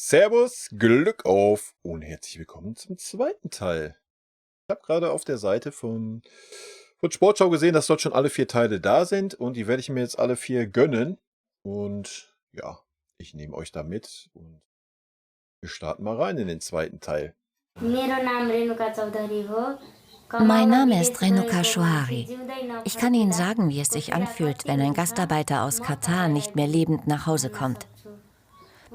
Servus, Glück auf und herzlich willkommen zum zweiten Teil. Ich habe gerade auf der Seite von Sportschau gesehen, dass dort schon alle 4 Teile da sind und die werde ich mir jetzt alle 4 gönnen. Und ja, ich nehme euch da mit und wir starten mal rein in den zweiten Teil. Mein Name ist Renuka Chouhari. Ich kann Ihnen sagen, wie es sich anfühlt, wenn ein Gastarbeiter aus Katar nicht mehr lebend nach Hause kommt.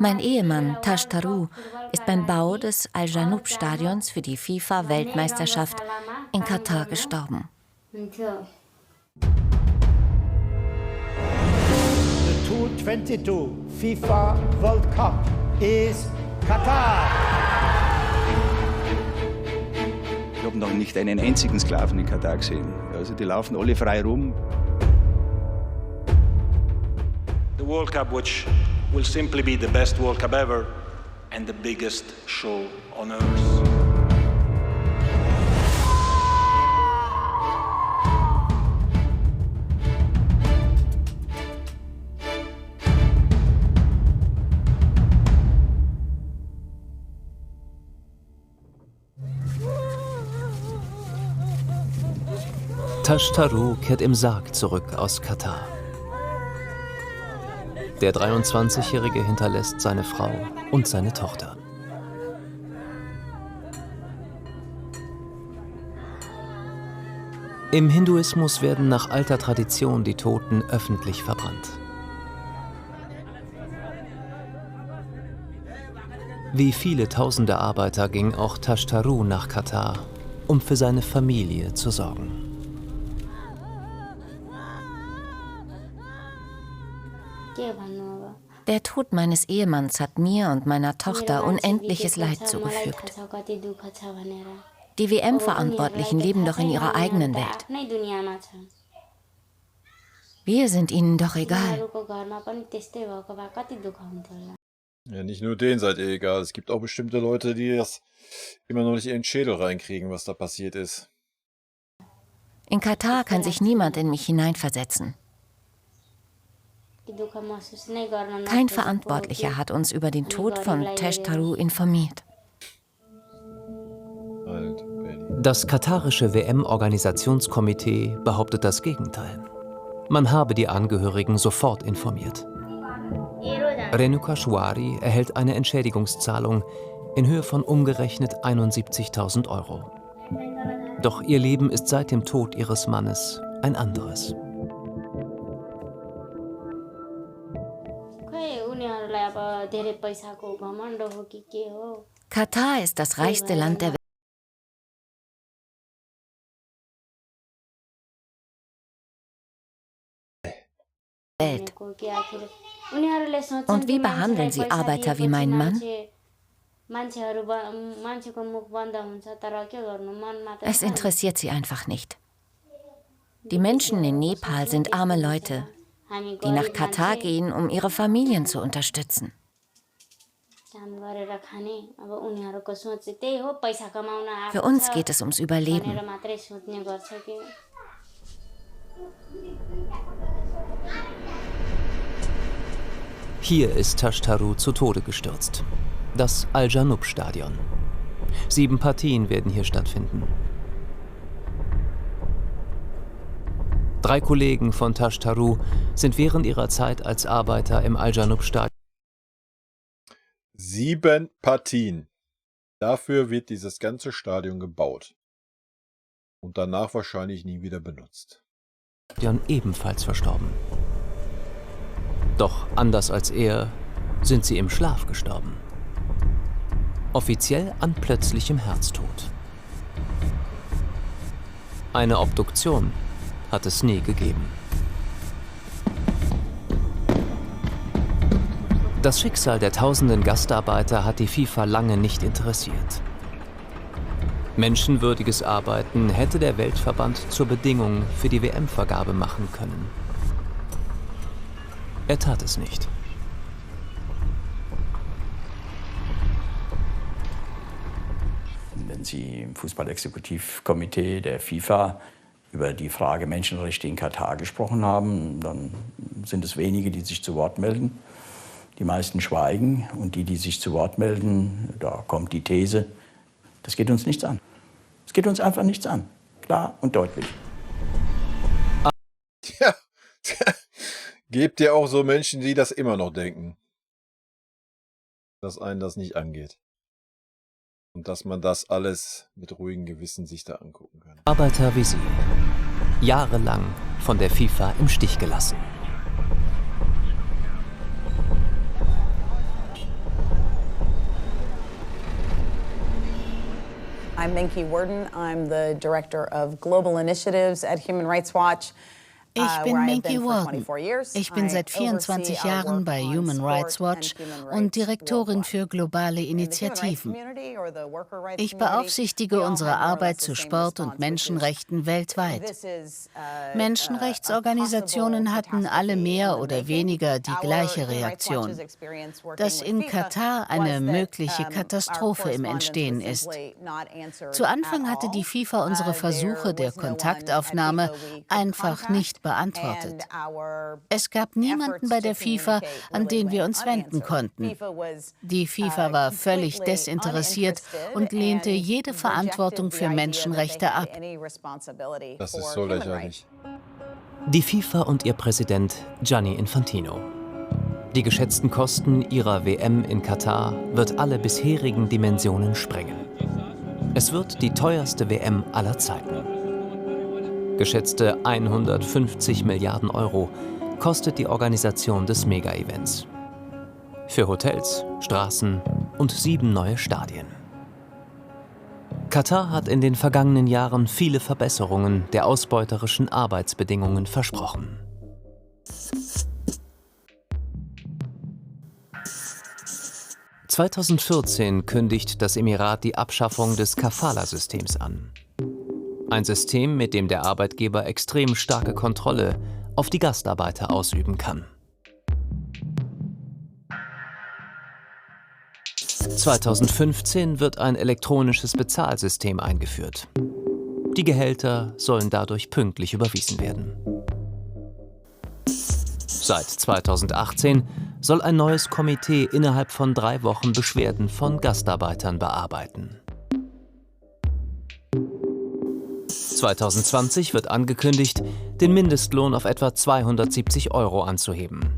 Mein Ehemann, Tash Tarou, ist beim Bau des Al-Janoub-Stadions für die FIFA-Weltmeisterschaft in Katar gestorben. The 2022 FIFA World Cup is Katar. Ich habe noch nicht einen einzigen Sklaven in Katar gesehen. Also die laufen alle frei rum. The World Cup, which will simply be the best World Cup ever and the biggest show on earth. Tash Tarou kehrt im Sarg zurück aus Katar. Der 23-Jährige hinterlässt seine Frau und seine Tochter. Im Hinduismus werden nach alter Tradition die Toten öffentlich verbrannt. Wie viele tausende Arbeiter ging auch Tash Tarou nach Katar, um für seine Familie zu sorgen. Der Tod meines Ehemanns hat mir und meiner Tochter unendliches Leid zugefügt. Die WM-Verantwortlichen leben doch in ihrer eigenen Welt. Wir sind ihnen doch egal. Ja, nicht nur denen seid ihr egal. Es gibt auch bestimmte Leute, die das immer noch nicht in den Schädel reinkriegen, was da passiert ist. In Katar kann sich niemand in mich hineinversetzen. Kein Verantwortlicher hat uns über den Tod von Tash Tarou informiert. Das katarische WM-Organisationskomitee behauptet das Gegenteil. Man habe die Angehörigen sofort informiert. Renuka Chouhari erhält eine Entschädigungszahlung in Höhe von umgerechnet 71.000 €. Doch ihr Leben ist seit dem Tod ihres Mannes ein anderes. Katar ist das reichste Land der Welt. Und wie behandeln sie Arbeiter wie meinen Mann? Es interessiert sie einfach nicht. Die Menschen in Nepal sind arme Leute, die nach Katar gehen, um ihre Familien zu unterstützen. Für uns geht es ums Überleben. Hier ist Tash Tarou zu Tode gestürzt. Das Al-Janoub-Stadion. 7 Partien werden hier stattfinden. 3 Kollegen von Tash Tarou sind während ihrer Zeit als Arbeiter im Al-Janoub-Stadion. 7 Partien. Dafür wird dieses ganze Stadion gebaut. Und danach wahrscheinlich nie wieder benutzt. Ebenfalls verstorben. Doch anders als er sind sie im Schlaf gestorben. Offiziell an plötzlichem Herztod. Eine Obduktion hat es nie gegeben. Das Schicksal der tausenden Gastarbeiter hat die FIFA lange nicht interessiert. Menschenwürdiges Arbeiten hätte der Weltverband zur Bedingung für die WM-Vergabe machen können. Er tat es nicht. Wenn Sie im Fußballexekutivkomitee der FIFA über die Frage Menschenrechte in Katar gesprochen haben, dann sind es wenige, die sich zu Wort melden. Die meisten schweigen und die sich zu Wort melden, da kommt die These, das geht uns nichts an. Es geht uns einfach nichts an. Klar und deutlich. Ja, gibt ja auch so Menschen, die das immer noch denken. Dass einen das nicht angeht. Und dass man das alles mit ruhigem Gewissen sich da angucken kann. Arbeiter wie Sie. Jahrelang von der FIFA im Stich gelassen. I'm Minky Worden. I'm the Director of Global Initiatives at Human Rights Watch. Ich bin Minky Worden. Ich bin seit 24 Jahren bei Human Rights Watch und Direktorin für globale Initiativen. Ich beaufsichtige unsere Arbeit zu Sport und Menschenrechten weltweit. Menschenrechtsorganisationen hatten alle mehr oder weniger die gleiche Reaktion, dass in Katar eine mögliche Katastrophe im Entstehen ist. Zu Anfang hatte die FIFA unsere Versuche der Kontaktaufnahme einfach nicht beantwortet. Es gab niemanden bei der FIFA, an den wir uns wenden konnten. Die FIFA war völlig desinteressiert und lehnte jede Verantwortung für Menschenrechte ab. Das ist so lächerlich. Die FIFA und ihr Präsident Gianni Infantino. Die geschätzten Kosten ihrer WM in Katar wird alle bisherigen Dimensionen sprengen. Es wird die teuerste WM aller Zeiten. Geschätzte 150 Milliarden Euro kostet die Organisation des Mega-Events. Für Hotels, Straßen und 7 neue Stadien. Katar hat in den vergangenen Jahren viele Verbesserungen der ausbeuterischen Arbeitsbedingungen versprochen. (2014) kündigt das Emirat die Abschaffung des Kafala-Systems an. Ein System, mit dem der Arbeitgeber extrem starke Kontrolle auf die Gastarbeiter ausüben kann. 2015 wird ein elektronisches Bezahlsystem eingeführt. Die Gehälter sollen dadurch pünktlich überwiesen werden. Seit 2018 soll ein neues Komitee innerhalb von 3 Wochen Beschwerden von Gastarbeitern bearbeiten. 2020 wird angekündigt, den Mindestlohn auf etwa 270 € anzuheben.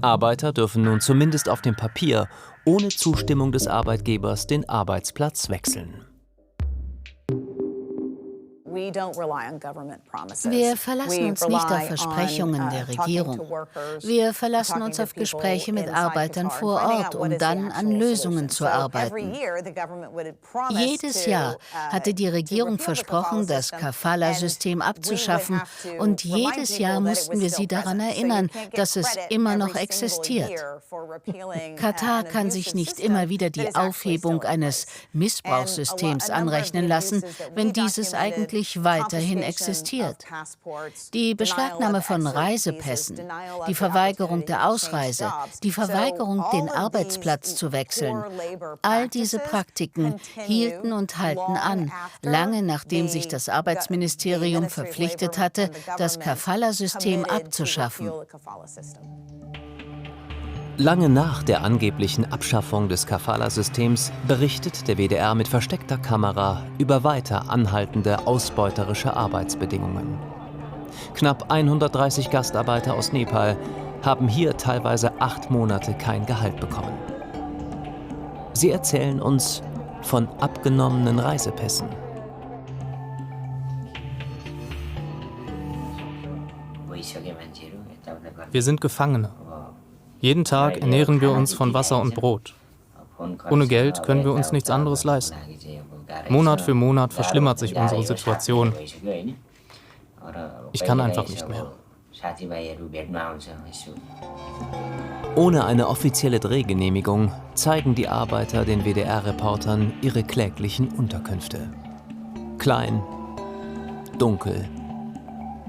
Arbeiter dürfen nun zumindest auf dem Papier ohne Zustimmung des Arbeitgebers den Arbeitsplatz wechseln. Wir verlassen uns nicht auf Versprechungen der Regierung. Wir verlassen uns auf Gespräche mit Arbeitern vor Ort, um dann an Lösungen zu arbeiten. Jedes Jahr hatte die Regierung versprochen, das Kafala-System abzuschaffen, und jedes Jahr mussten wir sie daran erinnern, dass es immer noch existiert. Katar kann sich nicht immer wieder die Aufhebung eines Missbrauchssystems anrechnen lassen, wenn dieses eigentlich weiterhin existiert. Die Beschlagnahme von Reisepässen, die Verweigerung der Ausreise, die Verweigerung, den Arbeitsplatz zu wechseln, all diese Praktiken hielten und halten an, lange nachdem sich das Arbeitsministerium verpflichtet hatte, das Kafala-System abzuschaffen. Lange nach der angeblichen Abschaffung des Kafala-Systems berichtet der WDR mit versteckter Kamera über weiter anhaltende ausbeuterische Arbeitsbedingungen. Knapp 130 Gastarbeiter aus Nepal haben hier teilweise 8 Monate kein Gehalt bekommen. Sie erzählen uns von abgenommenen Reisepässen. Wir sind Gefangene. Jeden Tag ernähren wir uns von Wasser und Brot. Ohne Geld können wir uns nichts anderes leisten. Monat für Monat verschlimmert sich unsere Situation. Ich kann einfach nicht mehr. Ohne eine offizielle Drehgenehmigung zeigen die Arbeiter den WDR-Reportern ihre kläglichen Unterkünfte. Klein, dunkel.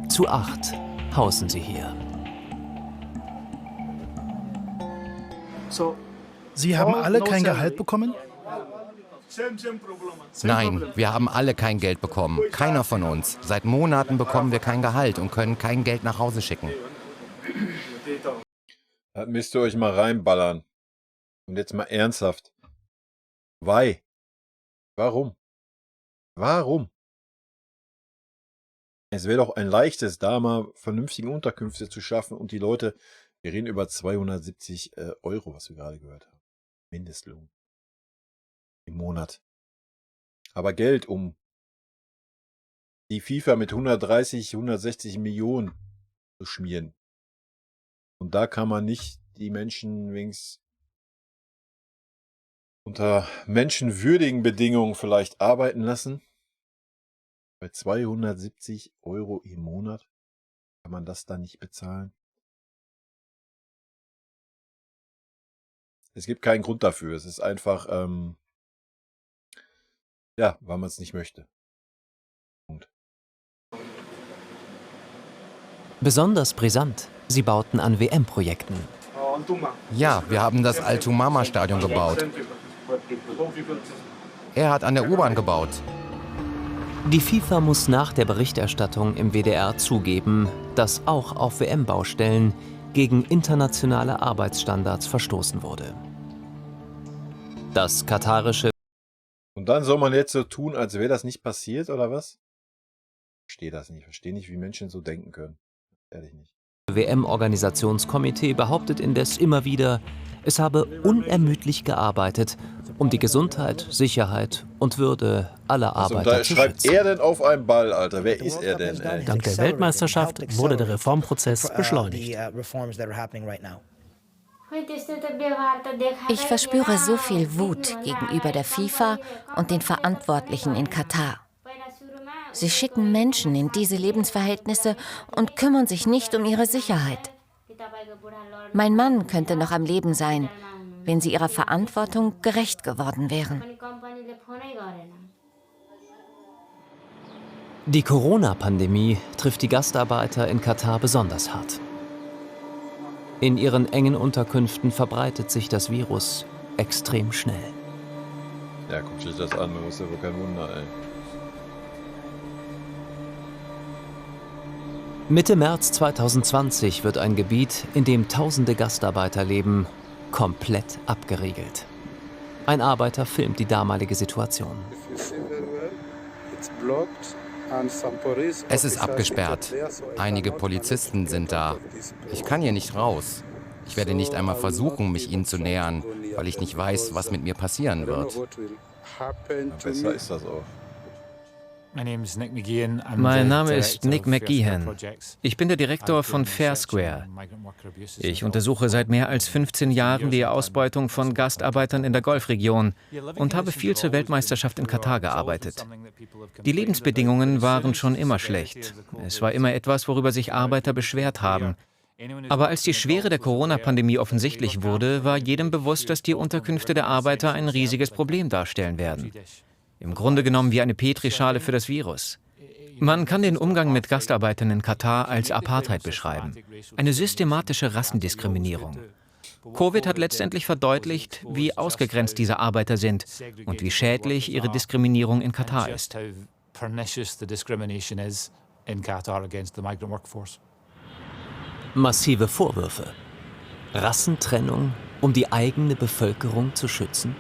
Zu 8 hausen sie hier. Sie haben alle kein Gehalt bekommen? Nein, wir haben alle kein Geld bekommen. Keiner von uns. Seit Monaten bekommen wir kein Gehalt und können kein Geld nach Hause schicken. Das müsst ihr euch mal reinballern. Und jetzt mal ernsthaft. Why? Warum? Warum? Es wäre doch ein leichtes, da mal vernünftige Unterkünfte zu schaffen und die Leute, wir reden über 270 Euro, was wir gerade gehört haben. Mindestlohn. Im Monat. Aber Geld, um die FIFA mit 130, 160 Millionen zu schmieren. Und da kann man nicht die Menschen wenigstens unter menschenwürdigen Bedingungen vielleicht arbeiten lassen. Bei 270 Euro im Monat kann man das dann nicht bezahlen. Es gibt keinen Grund dafür. Es ist einfach, ja, weil man es nicht möchte. Punkt. Besonders brisant, sie bauten an WM-Projekten. Ja, wir haben das Al-Tumama-Stadion gebaut. Er hat an der U-Bahn gebaut. Die FIFA muss nach der Berichterstattung im WDR zugeben, dass auch auf WM-Baustellen gegen internationale Arbeitsstandards verstoßen wurde. Das katarische... Und dann soll man jetzt so tun, als wäre das nicht passiert, oder was? Ich verstehe das nicht. Ich verstehe nicht, wie Menschen so denken können. Ehrlich nicht. WM-Organisationskomitee behauptet indes immer wieder, es habe unermüdlich gearbeitet, um die Gesundheit, Sicherheit und Würde aller Arbeiter zu schreibt schützen. er denn auf einen Ball, Alter? Wer ist er denn? Ey? Dank der Weltmeisterschaft wurde der Reformprozess beschleunigt. Ich verspüre so viel Wut gegenüber der FIFA und den Verantwortlichen in Katar. Sie schicken Menschen in diese Lebensverhältnisse und kümmern sich nicht um ihre Sicherheit. Mein Mann könnte noch am Leben sein, wenn sie ihrer Verantwortung gerecht geworden wären. Die Corona-Pandemie trifft die Gastarbeiter in Katar besonders hart. In ihren engen Unterkünften verbreitet sich das Virus extrem schnell. Ja, guck dich das an, das ist ja wohl kein Wunder, ey. Mitte März 2020 wird ein Gebiet, in dem tausende Gastarbeiter leben, komplett abgeriegelt. Ein Arbeiter filmt die damalige Situation. Es ist abgesperrt. Einige Polizisten sind da. Ich kann hier nicht raus. Ich werde nicht einmal versuchen, mich ihnen zu nähern, weil ich nicht weiß, was mit mir passieren wird. Ja, besser ist das auch. Mein Name ist Nick McGeehan. Ich bin der Direktor von Fair Square. Ich untersuche seit mehr als 15 Jahren die Ausbeutung von Gastarbeitern in der Golfregion und habe viel zur Weltmeisterschaft in Katar gearbeitet. Die Lebensbedingungen waren schon immer schlecht. Es war immer etwas, worüber sich Arbeiter beschwert haben. Aber als die Schwere der Corona-Pandemie offensichtlich wurde, war jedem bewusst, dass die Unterkünfte der Arbeiter ein riesiges Problem darstellen werden. Im Grunde genommen wie eine Petrischale für das Virus. Man kann den Umgang mit Gastarbeitern in Katar als Apartheid beschreiben. Eine systematische Rassendiskriminierung. Covid hat letztendlich verdeutlicht, wie ausgegrenzt diese Arbeiter sind und wie schädlich ihre Diskriminierung in Katar ist. Massive Vorwürfe. Rassentrennung, um die eigene Bevölkerung zu schützen?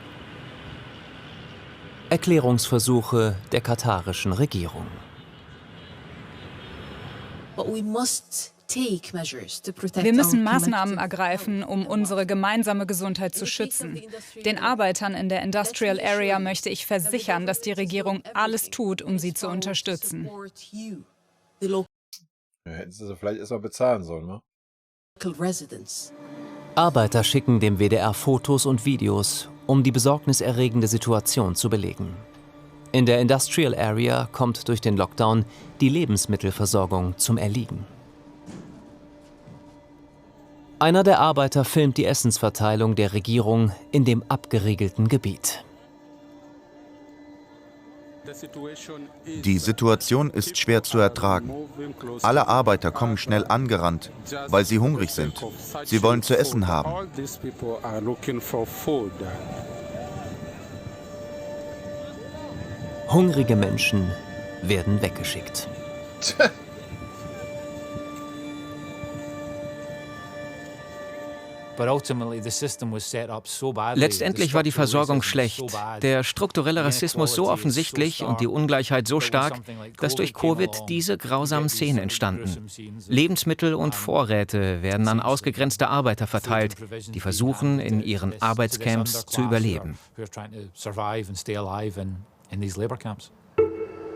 Erklärungsversuche der katarischen Regierung. Wir müssen Maßnahmen ergreifen, um unsere gemeinsame Gesundheit zu schützen. Den Arbeitern in der Industrial Area möchte ich versichern, dass die Regierung alles tut, um sie zu unterstützen. Ja, hätten sie vielleicht erstmal bezahlen sollen, ne? Arbeiter schicken dem WDR Fotos und Videos, um die besorgniserregende Situation zu belegen. In der Industrial Area kommt durch den Lockdown die Lebensmittelversorgung zum Erliegen. Einer der Arbeiter filmt die Essensverteilung der Regierung in dem abgeriegelten Gebiet. Die Situation ist schwer zu ertragen. Alle Arbeiter kommen schnell angerannt, weil sie hungrig sind. Sie wollen zu essen haben. Hungrige Menschen werden weggeschickt. Letztendlich war die Versorgung schlecht, der strukturelle Rassismus so offensichtlich und die Ungleichheit so stark, dass durch Covid diese grausamen Szenen entstanden. Lebensmittel und Vorräte werden an ausgegrenzte Arbeiter verteilt, die versuchen, in ihren Arbeitscamps zu überleben.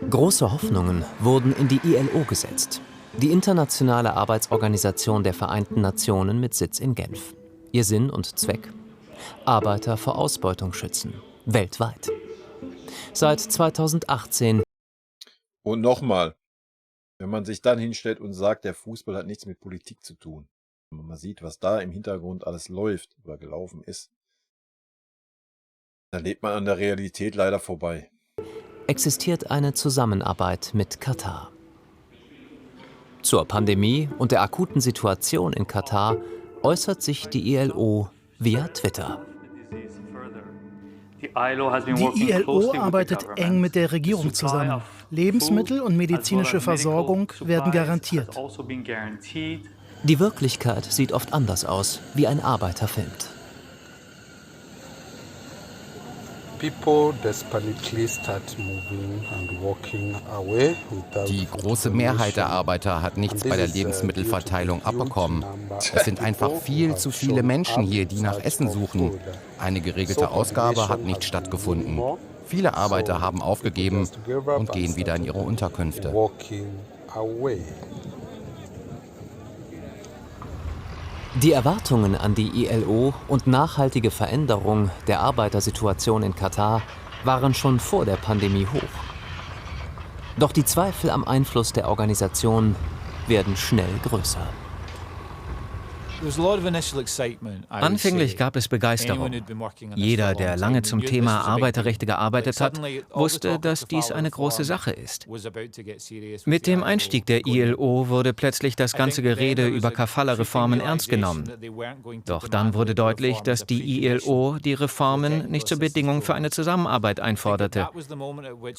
Große Hoffnungen wurden in die ILO gesetzt, die Internationale Arbeitsorganisation der Vereinten Nationen mit Sitz in Genf. Ihr Sinn und Zweck? Arbeiter vor Ausbeutung schützen, weltweit. Seit 2018. Und nochmal, wenn man sich dann hinstellt und sagt, der Fußball hat nichts mit Politik zu tun, und man sieht, was da im Hintergrund alles läuft oder gelaufen ist, dann lebt man an der Realität leider vorbei. Existiert eine Zusammenarbeit mit Katar. Zur Pandemie und der akuten Situation in Katar äußert sich die ILO via Twitter. Die ILO arbeitet eng mit der Regierung zusammen. Lebensmittel und medizinische Versorgung werden garantiert. Die Wirklichkeit sieht oft anders aus, wie ein Arbeiter filmt. Die große Mehrheit der Arbeiter hat nichts bei der Lebensmittelverteilung abbekommen. Es sind einfach viel zu viele Menschen hier, die nach Essen suchen. Eine geregelte Ausgabe hat nicht stattgefunden. Viele Arbeiter haben aufgegeben und gehen wieder in ihre Unterkünfte. Die Erwartungen an die ILO und nachhaltige Veränderung der Arbeitersituation in Katar waren schon vor der Pandemie hoch. Doch die Zweifel am Einfluss der Organisation werden schnell größer. Anfänglich gab es Begeisterung. Jeder, der lange zum Thema Arbeiterrechte gearbeitet hat, wusste, dass dies eine große Sache ist. Mit dem Einstieg der ILO wurde plötzlich das ganze Gerede über Kafala-Reformen ernst genommen. Doch dann wurde deutlich, dass die ILO die Reformen nicht zur Bedingung für eine Zusammenarbeit einforderte.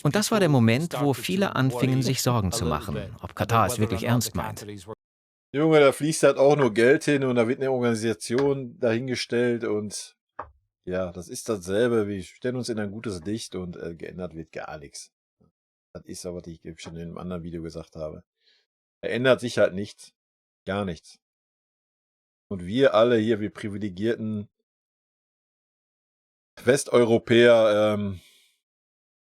Und das war der Moment, wo viele anfingen, sich Sorgen zu machen, ob Katar es wirklich ernst meint. Junge, da fließt halt auch nur Geld hin und da wird eine Organisation dahingestellt und ja, das ist dasselbe. Wir stellen uns in ein gutes Licht und geändert wird gar nichts. Das ist aber, was ich schon in einem anderen Video gesagt habe. Da ändert sich halt nichts. Gar nichts. Und wir alle hier, wir privilegierten Westeuropäer,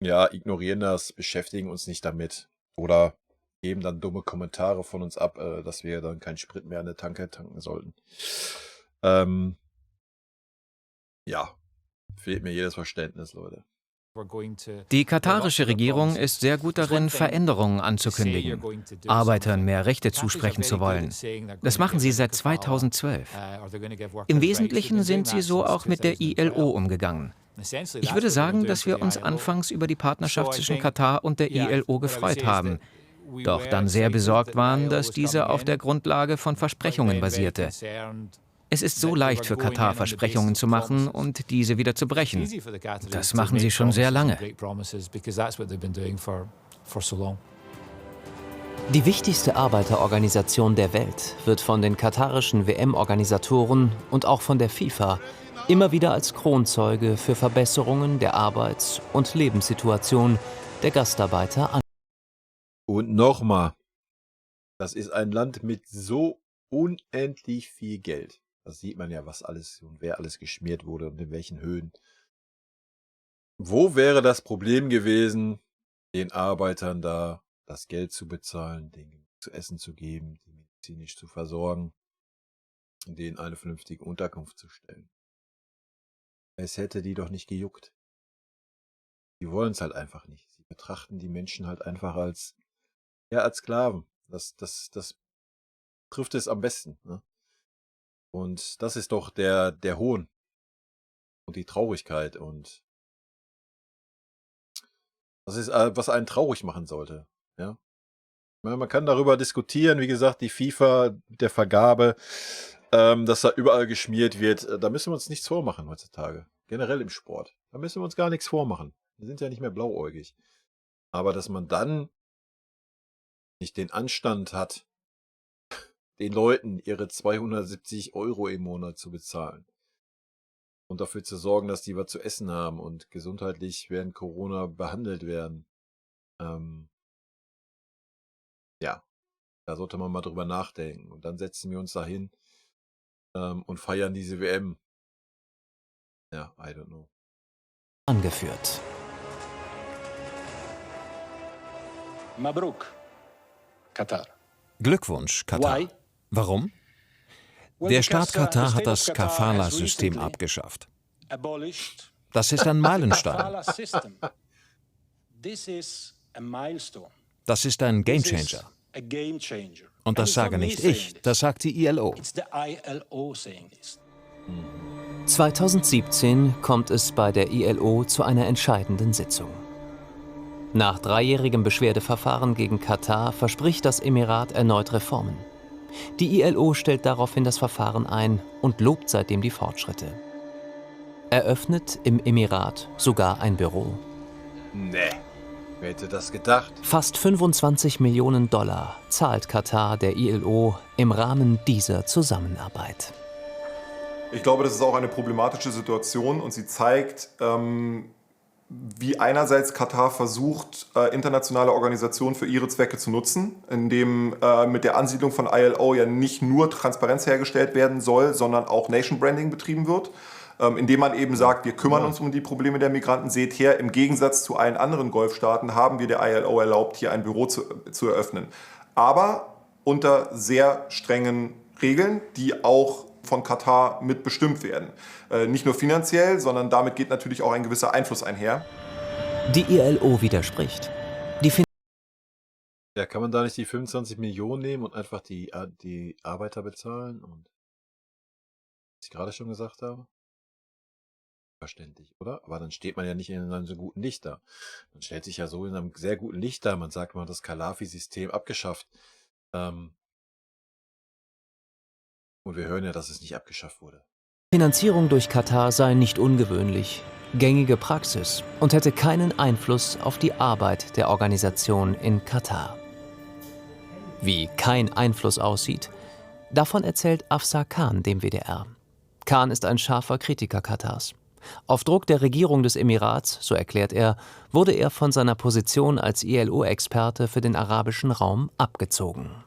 ja, ignorieren das, beschäftigen uns nicht damit. Oder geben dann dumme Kommentare von uns ab, dass wir dann keinen Sprit mehr an der Tanke tanken sollten. Ja, fehlt mir jedes Verständnis, Leute. Die katarische Regierung ist sehr gut darin, Veränderungen anzukündigen, Arbeitern mehr Rechte zusprechen zu wollen. Das machen sie seit 2012. Im Wesentlichen sind sie so auch mit der ILO umgegangen. Ich würde sagen, dass wir uns anfangs über die Partnerschaft zwischen Katar und der ILO gefreut haben. Doch dann sehr besorgt waren, dass diese auf der Grundlage von Versprechungen basierte. Es ist so leicht für Katar, Versprechungen zu machen und diese wieder zu brechen. Das machen sie schon sehr lange. Die wichtigste Arbeiterorganisation der Welt wird von den katarischen WM-Organisatoren und auch von der FIFA immer wieder als Kronzeuge für Verbesserungen der Arbeits- und Lebenssituation der Gastarbeiter angesehen. Und nochmal, das ist ein Land mit so unendlich viel Geld. Das sieht man ja, was alles und wer alles geschmiert wurde und in welchen Höhen. Wo wäre das Problem gewesen, den Arbeitern da das Geld zu bezahlen, denen zu essen zu geben, die medizinisch zu versorgen und denen eine vernünftige Unterkunft zu stellen? Es hätte die doch nicht gejuckt. Die wollen es halt einfach nicht. Sie betrachten die Menschen halt einfach als Sklaven. Das trifft es am besten. Ne? Und das ist doch der Hohn und die Traurigkeit. Und das ist, was einen traurig machen sollte. Ja? Man kann darüber diskutieren, wie gesagt, die FIFA mit der Vergabe, dass da überall geschmiert wird. Da müssen wir uns nichts vormachen heutzutage. Generell im Sport. Da müssen wir uns gar nichts vormachen. Wir sind ja nicht mehr blauäugig. Aber dass man dann nicht den Anstand hat, den Leuten ihre 270 € im Monat zu bezahlen. Und dafür zu sorgen, dass die was zu essen haben und gesundheitlich während Corona behandelt werden. Ja, da sollte man mal drüber nachdenken. Und dann setzen wir uns da hin und feiern diese WM. Ja, I don't know. Angeführt. Mabruk, Katar. Glückwunsch, Katar. Warum? Der Staat Katar hat das Kafala-System abgeschafft. Das ist ein Meilenstein. Das ist ein Gamechanger. Und das sage nicht ich, das sagt die ILO. 2017 kommt es bei der ILO zu einer entscheidenden Sitzung. Nach 3-jährigem Beschwerdeverfahren gegen Katar verspricht das Emirat erneut Reformen. Die ILO stellt daraufhin das Verfahren ein und lobt seitdem die Fortschritte. Eröffnet im Emirat sogar ein Büro. Nee, wer hätte das gedacht? Fast 25 Millionen $ zahlt Katar der ILO im Rahmen dieser Zusammenarbeit. Ich glaube, das ist auch eine problematische Situation und sie zeigt, wie einerseits Katar versucht, internationale Organisationen für ihre Zwecke zu nutzen, indem mit der Ansiedlung von ILO ja nicht nur Transparenz hergestellt werden soll, sondern auch Nation Branding betrieben wird, indem man eben sagt, wir kümmern uns um die Probleme der Migranten. Seht her, im Gegensatz zu allen anderen Golfstaaten haben wir der ILO erlaubt, hier ein Büro zu eröffnen. Aber unter sehr strengen Regeln, die auch von Katar mitbestimmt werden. Nicht nur finanziell, sondern damit geht natürlich auch ein gewisser Einfluss einher. Die ILO widerspricht. Ja, kann man da nicht die 25 Millionen nehmen und einfach die Arbeiter bezahlen? Und was ich gerade schon gesagt habe? Verständlich, oder? Aber dann steht man ja nicht in einem so guten Licht da. Man stellt sich ja so in einem sehr guten Licht da. Man sagt, man hat das Khalafi-System abgeschafft. Und wir hören ja, dass es nicht abgeschafft wurde. Finanzierung durch Katar sei nicht ungewöhnlich, gängige Praxis und hätte keinen Einfluss auf die Arbeit der Organisation in Katar. Wie kein Einfluss aussieht, davon erzählt Afsar Khan dem WDR. Khan ist ein scharfer Kritiker Katars. Auf Druck der Regierung des Emirats, so erklärt er, wurde er von seiner Position als ILO-Experte für den arabischen Raum abgezogen.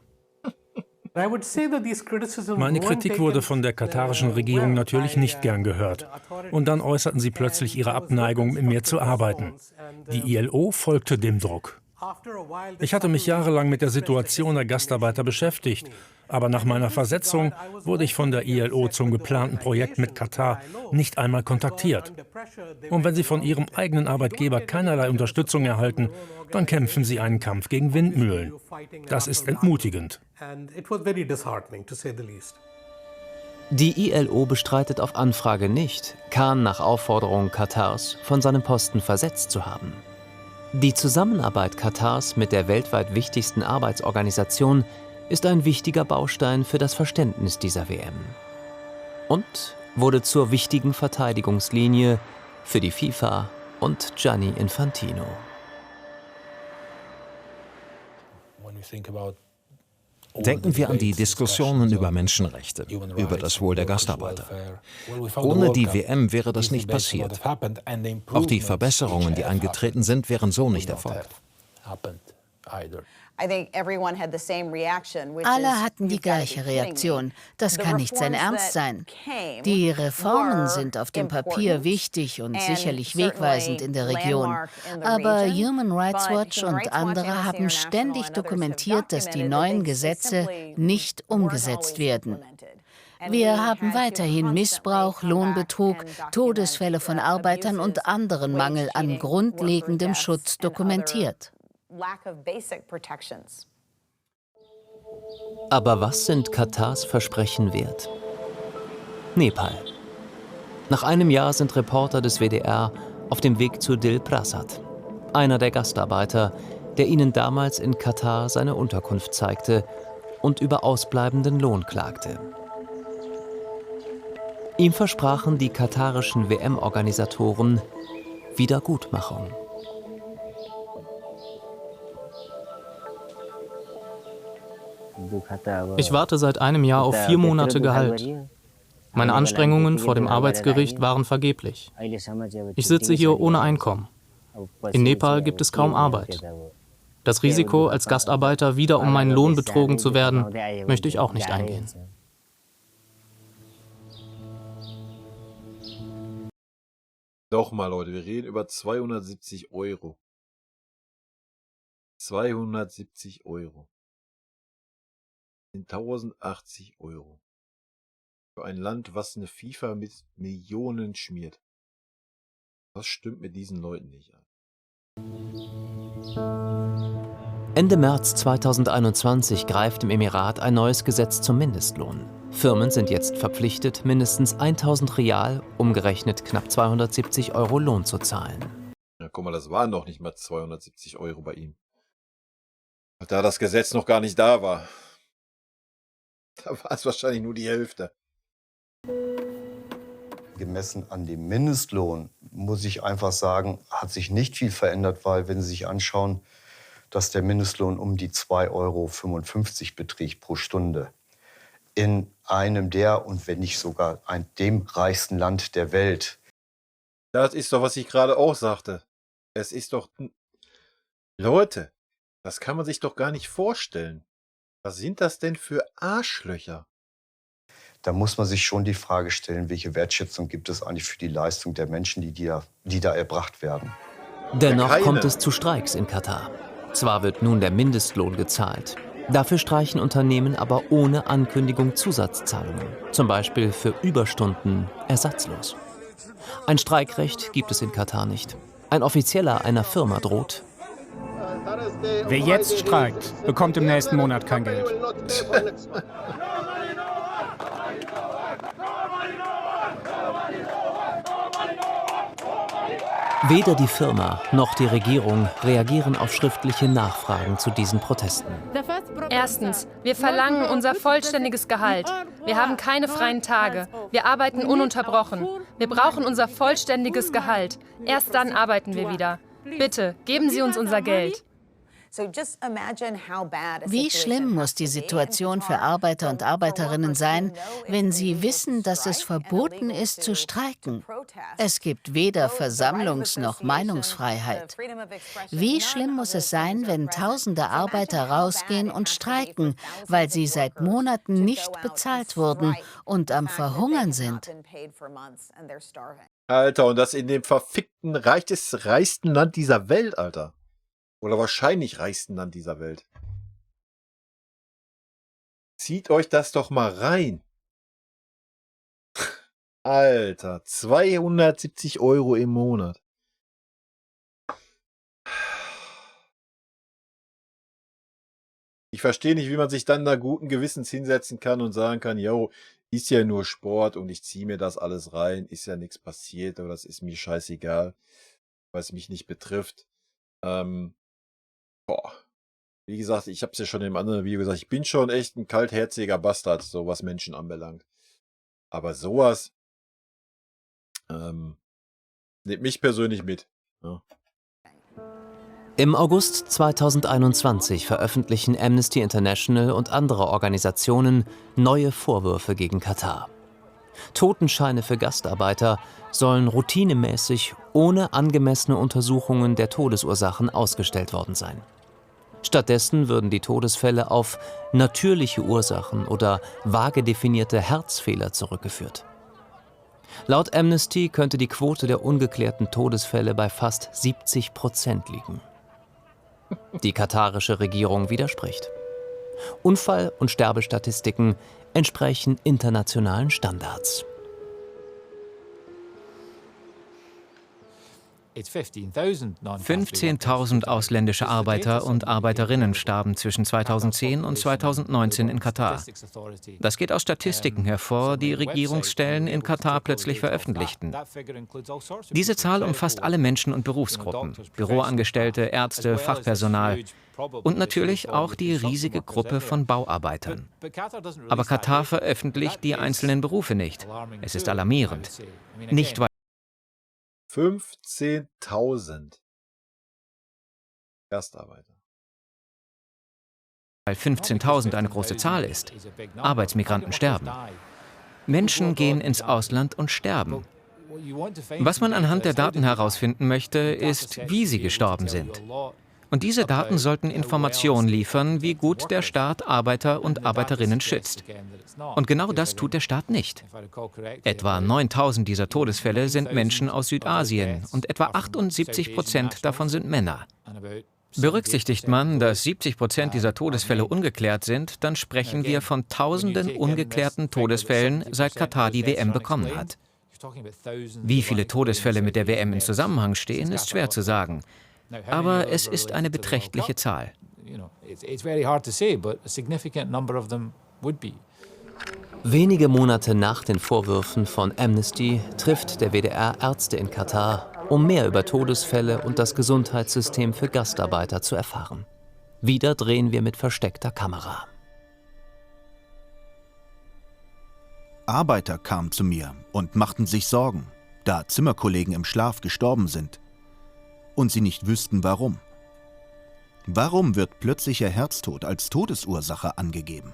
Meine Kritik wurde von der katarischen Regierung natürlich nicht gern gehört. Und dann äußerten sie plötzlich ihre Abneigung, mit mir zu arbeiten. Die ILO folgte dem Druck. Ich hatte mich jahrelang mit der Situation der Gastarbeiter beschäftigt. Aber nach meiner Versetzung wurde ich von der ILO zum geplanten Projekt mit Katar nicht einmal kontaktiert. Und wenn sie von ihrem eigenen Arbeitgeber keinerlei Unterstützung erhalten, dann kämpfen sie einen Kampf gegen Windmühlen. Das ist entmutigend. Die ILO bestreitet auf Anfrage nicht, Khan nach Aufforderung Katars von seinem Posten versetzt zu haben. Die Zusammenarbeit Katars mit der weltweit wichtigsten Arbeitsorganisation ist ein wichtiger Baustein für das Verständnis dieser WM. Und wurde zur wichtigen Verteidigungslinie für die FIFA und Gianni Infantino. Denken wir an die Diskussionen über Menschenrechte, über das Wohl der Gastarbeiter. Ohne die WM wäre das nicht passiert. Auch die Verbesserungen, die eingetreten sind, wären so nicht erfolgt. Alle hatten die gleiche Reaktion. Das kann nicht sein Ernst sein. Die Reformen sind auf dem Papier wichtig und sicherlich wegweisend in der Region. Aber Human Rights Watch und andere haben ständig dokumentiert, dass die neuen Gesetze nicht umgesetzt werden. Wir haben weiterhin Missbrauch, Lohnbetrug, Todesfälle von Arbeitern und anderen Mangel an grundlegendem Schutz dokumentiert. Aber was sind Katars Versprechen wert? Nepal. Nach einem Jahr sind Reporter des WDR auf dem Weg zu Dil Prasad, einer der Gastarbeiter, der ihnen damals in Katar seine Unterkunft zeigte und über ausbleibenden Lohn klagte. Ihm versprachen die katarischen WM-Organisatoren Wiedergutmachung. Ich warte seit einem Jahr auf 4 Monate Gehalt. Meine Anstrengungen vor dem Arbeitsgericht waren vergeblich. Ich sitze hier ohne Einkommen. In Nepal gibt es kaum Arbeit. Das Risiko, als Gastarbeiter wieder um meinen Lohn betrogen zu werden, möchte ich auch nicht eingehen. Nochmal, Leute, wir reden über 270 Euro. 270 Euro. 1080 Euro. Für ein Land, was eine FIFA mit Millionen schmiert. Was stimmt mit diesen Leuten nicht an? Ende März 2021 greift im Emirat ein neues Gesetz zum Mindestlohn. Firmen sind jetzt verpflichtet, mindestens 1000 Rial, umgerechnet knapp 270 Euro Lohn zu zahlen. Ja, guck mal, das waren noch nicht mal 270 Euro bei ihm. Da das Gesetz noch gar nicht da war. Da war es wahrscheinlich nur die Hälfte. Gemessen an dem Mindestlohn, muss ich einfach sagen, hat sich nicht viel verändert, weil wenn Sie sich anschauen, dass der Mindestlohn um die 2,55 Euro beträgt pro Stunde. In einem der, und wenn nicht sogar dem reichsten Land der Welt. Das ist doch, was ich gerade auch sagte. Es ist doch... Leute, das kann man sich doch gar nicht vorstellen. Was sind das denn für Arschlöcher? Da muss man sich schon die Frage stellen, welche Wertschätzung gibt es eigentlich für die Leistung der Menschen, die da erbracht werden. Dennoch kommt es zu Streiks in Katar. Zwar wird nun der Mindestlohn gezahlt, dafür streichen Unternehmen aber ohne Ankündigung Zusatzzahlungen, zum Beispiel für Überstunden ersatzlos. Ein Streikrecht gibt es in Katar nicht. Ein Offizieller einer Firma droht: Wer jetzt streikt, bekommt im nächsten Monat kein Geld. Weder die Firma noch die Regierung reagieren auf schriftliche Nachfragen zu diesen Protesten. Erstens, wir verlangen unser vollständiges Gehalt. Wir haben keine freien Tage. Wir arbeiten ununterbrochen. Wir brauchen unser vollständiges Gehalt. Erst dann arbeiten wir wieder. Bitte, geben Sie uns unser Geld. Wie schlimm muss die Situation für Arbeiter und Arbeiterinnen sein, wenn sie wissen, dass es verboten ist zu streiken? Es gibt weder Versammlungs- noch Meinungsfreiheit. Wie schlimm muss es sein, wenn tausende Arbeiter rausgehen und streiken, weil sie seit Monaten nicht bezahlt wurden und am Verhungern sind? Alter, und das in dem verfickten reichsten Land dieser Welt, Alter. Oder wahrscheinlich reichsten Land dieser Welt. Zieht euch das doch mal rein. Alter, 270 Euro im Monat. Ich verstehe nicht, wie man sich dann da guten Gewissens hinsetzen kann und sagen kann, yo, ist ja nur Sport und ich ziehe mir das alles rein, ist ja nichts passiert oder das ist mir scheißegal, weil es mich nicht betrifft. Wie gesagt, ich habe es ja schon im anderen Video gesagt, ich bin schon echt ein kaltherziger Bastard, so was Menschen anbelangt. Aber sowas nimmt mich persönlich mit. Ja. Im August 2021 veröffentlichen Amnesty International und andere Organisationen neue Vorwürfe gegen Katar. Totenscheine für Gastarbeiter sollen routinemäßig ohne angemessene Untersuchungen der Todesursachen ausgestellt worden sein. Stattdessen würden die Todesfälle auf natürliche Ursachen oder vage definierte Herzfehler zurückgeführt. Laut Amnesty könnte die Quote der ungeklärten Todesfälle bei fast 70% liegen. Die katarische Regierung widerspricht. Unfall- und Sterbestatistiken entsprechen internationalen Standards. 15.000 ausländische Arbeiter und Arbeiterinnen starben zwischen 2010 und 2019 in Katar. Das geht aus Statistiken hervor, die Regierungsstellen in Katar plötzlich veröffentlichten. Diese Zahl umfasst alle Menschen und Berufsgruppen, Büroangestellte, Ärzte, Fachpersonal und natürlich auch die riesige Gruppe von Bauarbeitern. Aber Katar veröffentlicht die einzelnen Berufe nicht. Es ist alarmierend. Nicht weil 15.000 Gastarbeiter. weil 15.000 eine große Zahl ist. Arbeitsmigranten sterben. Menschen gehen ins Ausland und sterben. Was man anhand der Daten herausfinden möchte, ist, wie sie gestorben sind. Und diese Daten sollten Informationen liefern, wie gut der Staat Arbeiter und Arbeiterinnen schützt. Und genau das tut der Staat nicht. Etwa 9.000 dieser Todesfälle sind Menschen aus Südasien und etwa 78% davon sind Männer. Berücksichtigt man, dass 70% dieser Todesfälle ungeklärt sind, dann sprechen wir von Tausenden ungeklärten Todesfällen, seit Katar die WM bekommen hat. Wie viele Todesfälle mit der WM in Zusammenhang stehen, ist schwer zu sagen. Aber es ist eine beträchtliche Zahl. Wenige Monate nach den Vorwürfen von Amnesty trifft der WDR Ärzte in Katar, um mehr über Todesfälle und das Gesundheitssystem für Gastarbeiter zu erfahren. Wieder drehen wir mit versteckter Kamera. Arbeiter kamen zu mir und machten sich Sorgen, da Zimmerkollegen im Schlaf gestorben sind und sie nicht wüssten, warum. Warum wird plötzlicher Herztod als Todesursache angegeben?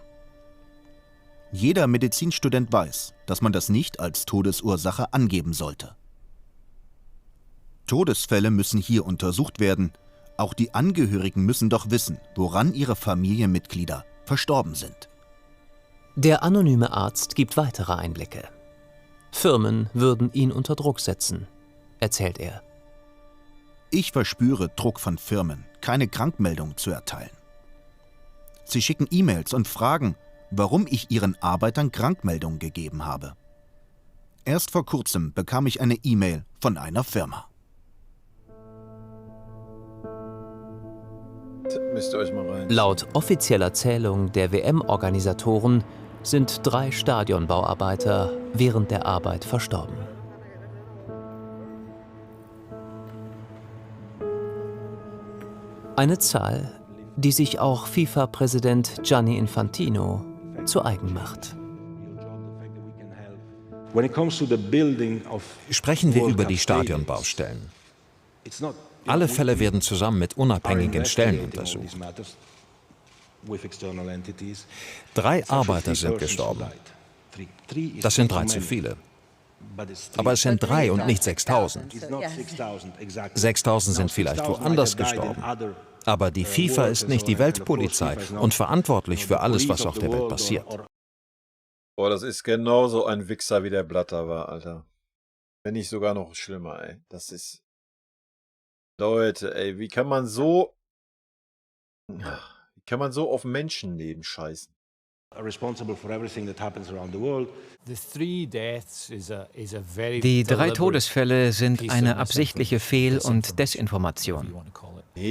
Jeder Medizinstudent weiß, dass man das nicht als Todesursache angeben sollte. Todesfälle müssen hier untersucht werden. Auch die Angehörigen müssen doch wissen, woran ihre Familienmitglieder verstorben sind. Der anonyme Arzt gibt weitere Einblicke. Firmen würden ihn unter Druck setzen, erzählt er. Ich verspüre Druck von Firmen, keine Krankmeldung zu erteilen. Sie schicken E-Mails und fragen, warum ich ihren Arbeitern Krankmeldungen gegeben habe. Erst vor kurzem bekam ich eine E-Mail von einer Firma. Müsst ihr euch mal rein. Laut offizieller Zählung der WM-Organisatoren sind 3 Stadionbauarbeiter während der Arbeit verstorben. Eine Zahl, die sich auch FIFA-Präsident Gianni Infantino zu eigen macht. Sprechen wir über die Stadionbaustellen. Alle Fälle werden zusammen mit unabhängigen Stellen untersucht. 3 Arbeiter sind gestorben. Das sind 3 zu viele. Aber es sind 3 und nicht 6.000. 6.000 sind vielleicht woanders gestorben. Aber die FIFA ist nicht die Weltpolizei und verantwortlich für alles, was auf der Welt passiert. Boah, das ist genauso ein Wichser, wie der Blatter war, Alter. Wenn nicht sogar noch schlimmer, ey. Das ist... Leute, ey, wie kann man so auf Menschenleben scheißen? Die 3 Todesfälle sind eine absichtliche Fehl- und Desinformation.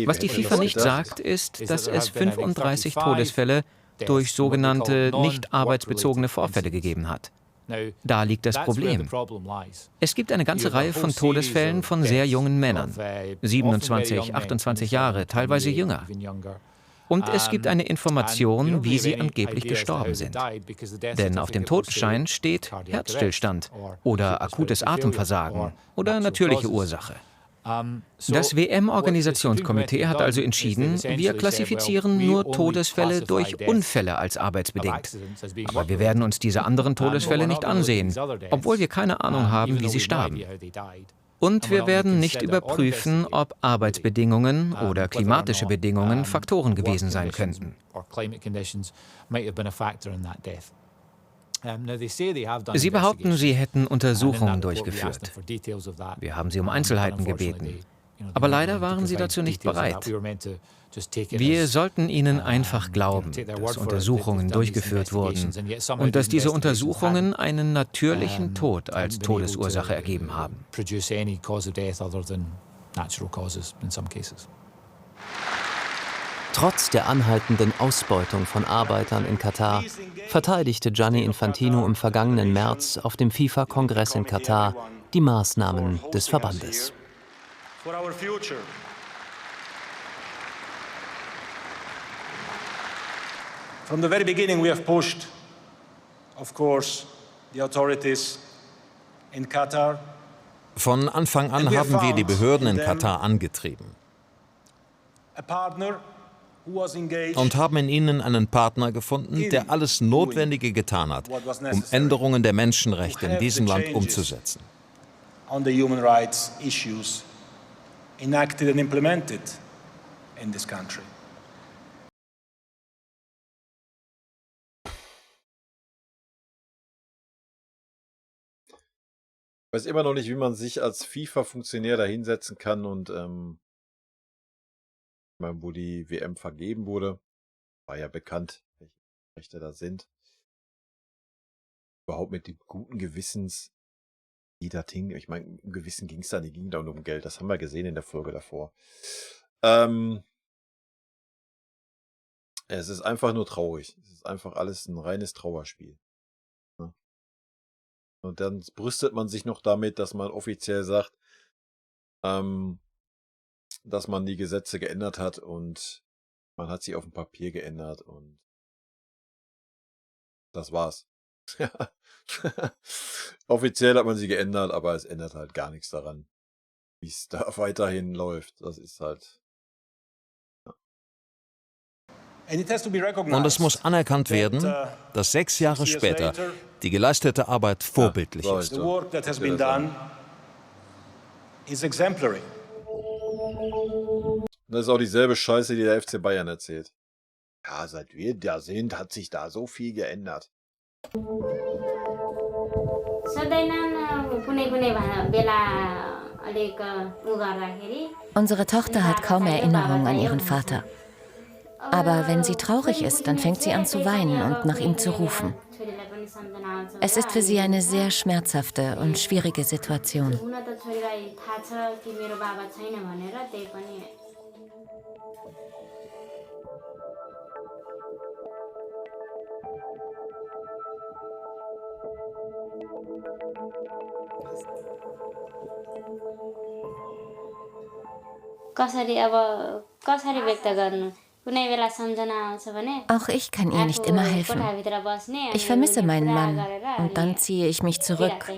Was die FIFA nicht sagt, ist, dass es 35 Todesfälle durch sogenannte nicht arbeitsbezogene Vorfälle gegeben hat. Da liegt das Problem. Es gibt eine ganze Reihe von Todesfällen von sehr jungen Männern, 27, 28 Jahre, teilweise jünger. Und es gibt eine Information, wie sie angeblich gestorben sind. Denn auf dem Totenschein steht Herzstillstand oder akutes Atemversagen oder natürliche Ursache. Das WM-Organisationskomitee hat also entschieden, wir klassifizieren nur Todesfälle durch Unfälle als arbeitsbedingt. Aber wir werden uns diese anderen Todesfälle nicht ansehen, obwohl wir keine Ahnung haben, wie sie starben. Und wir werden nicht überprüfen, ob Arbeitsbedingungen oder klimatische Bedingungen Faktoren gewesen sein könnten. Sie behaupten, sie hätten Untersuchungen durchgeführt. Wir haben sie um Einzelheiten gebeten. Aber leider waren sie dazu nicht bereit. Wir sollten ihnen einfach glauben, dass Untersuchungen durchgeführt wurden und dass diese Untersuchungen einen natürlichen Tod als Todesursache ergeben haben. Trotz der anhaltenden Ausbeutung von Arbeitern in Katar verteidigte Gianni Infantino im vergangenen März auf dem FIFA-Kongress in Katar die Maßnahmen des Verbandes. From the very beginning we have pushed, of course, the authorities in Qatar. Von Anfang an haben wir die Behörden in Katar angetrieben. und haben in ihnen einen Partner gefunden, der alles Notwendige getan hat, um Änderungen der Menschenrechte in diesem Land umzusetzen. On the human rights issues enacted and implemented in this country. Ich weiß immer noch nicht, wie man sich als FIFA-Funktionär da hinsetzen kann und wo die WM vergeben wurde, war ja bekannt, welche Rechte da sind. Überhaupt mit dem guten Gewissens, die da hing. Ich meine, um Gewissen ging es da nicht, ging da nur um Geld. Das haben wir gesehen in der Folge davor. Es ist einfach nur traurig. Es ist einfach alles ein reines Trauerspiel. Ne? Und dann brüstet man sich noch damit, dass man offiziell sagt, dass man die Gesetze geändert hat und man hat sie auf dem Papier geändert und das war's. Offiziell hat man sie geändert, aber es ändert halt gar nichts daran, wie es da weiterhin läuft. Das ist halt... Und es muss anerkannt werden, dass 6 Jahre später die geleistete Arbeit vorbildlich ist. The work that has been done is exemplary. Das ist auch dieselbe Scheiße, die der FC Bayern erzählt. Ja, seit wir da sind, hat sich da so viel geändert. Unsere Tochter hat kaum Erinnerungen an ihren Vater. Aber wenn sie traurig ist, dann fängt sie an zu weinen und nach ihm zu rufen. Es ist für sie eine sehr schmerzhafte und schwierige Situation. Auch ich kann ihr nicht immer helfen. Ich vermisse meinen Mann und dann ziehe ich mich zurück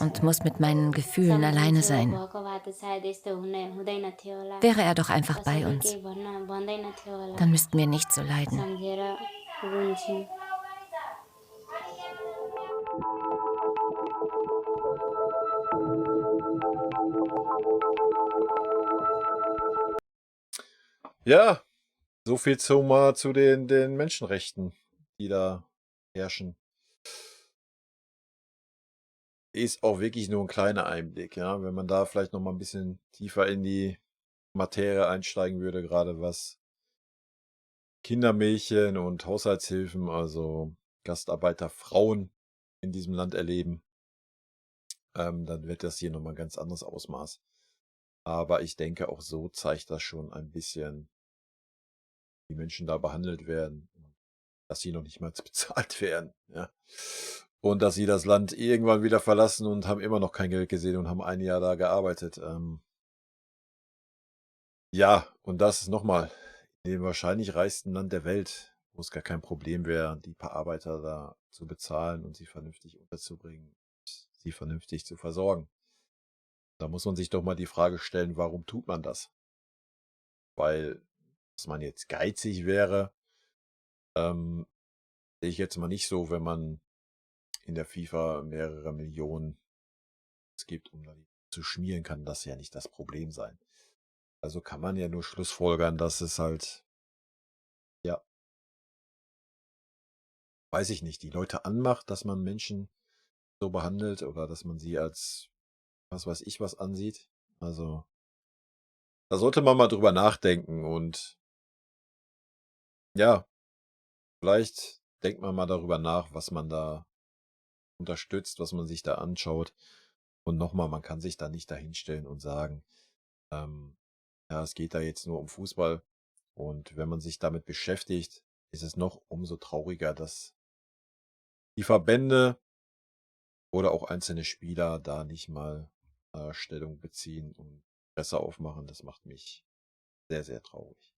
und muss mit meinen Gefühlen alleine sein. Wäre er doch einfach bei uns. Dann müssten wir nicht so leiden. Ja, so viel zu den Menschenrechten, die da herrschen. Ist auch wirklich nur ein kleiner Einblick, ja. Wenn man da vielleicht noch mal ein bisschen tiefer in die Materie einsteigen würde, gerade was Kindermädchen und Haushaltshilfen, also Gastarbeiterfrauen in diesem Land erleben, dann wird das hier nochmal ein ganz anderes Ausmaß. Aber ich denke, auch so zeigt das schon ein bisschen, wie Menschen da behandelt werden, dass sie noch nicht mal bezahlt werden, ja. Und dass sie das Land irgendwann wieder verlassen und haben immer noch kein Geld gesehen und haben ein Jahr da gearbeitet. Ja, und das ist nochmal in dem wahrscheinlich reichsten Land der Welt, wo es gar kein Problem wäre, die paar Arbeiter da zu bezahlen und sie vernünftig unterzubringen, sie vernünftig zu versorgen. Da muss man sich doch mal die Frage stellen, warum tut man das? Weil, dass man jetzt geizig wäre, sehe ich jetzt mal nicht so, wenn man in der FIFA mehrere Millionen es gibt, um da zu schmieren, kann das ja nicht das Problem sein. Also kann man ja nur schlussfolgern, dass es halt, ja, weiß ich nicht, die Leute anmacht, dass man Menschen so behandelt oder dass man sie als, was weiß ich, was ansieht. Also, da sollte man mal drüber nachdenken und ja, vielleicht denkt man mal darüber nach, was man da unterstützt, was man sich da anschaut. Und nochmal, man kann sich da nicht dahinstellen und sagen, ja, es geht da jetzt nur um Fußball. Und wenn man sich damit beschäftigt, ist es noch umso trauriger, dass die Verbände oder auch einzelne Spieler da nicht mal Stellung beziehen und Presse aufmachen. Das macht mich sehr, sehr traurig.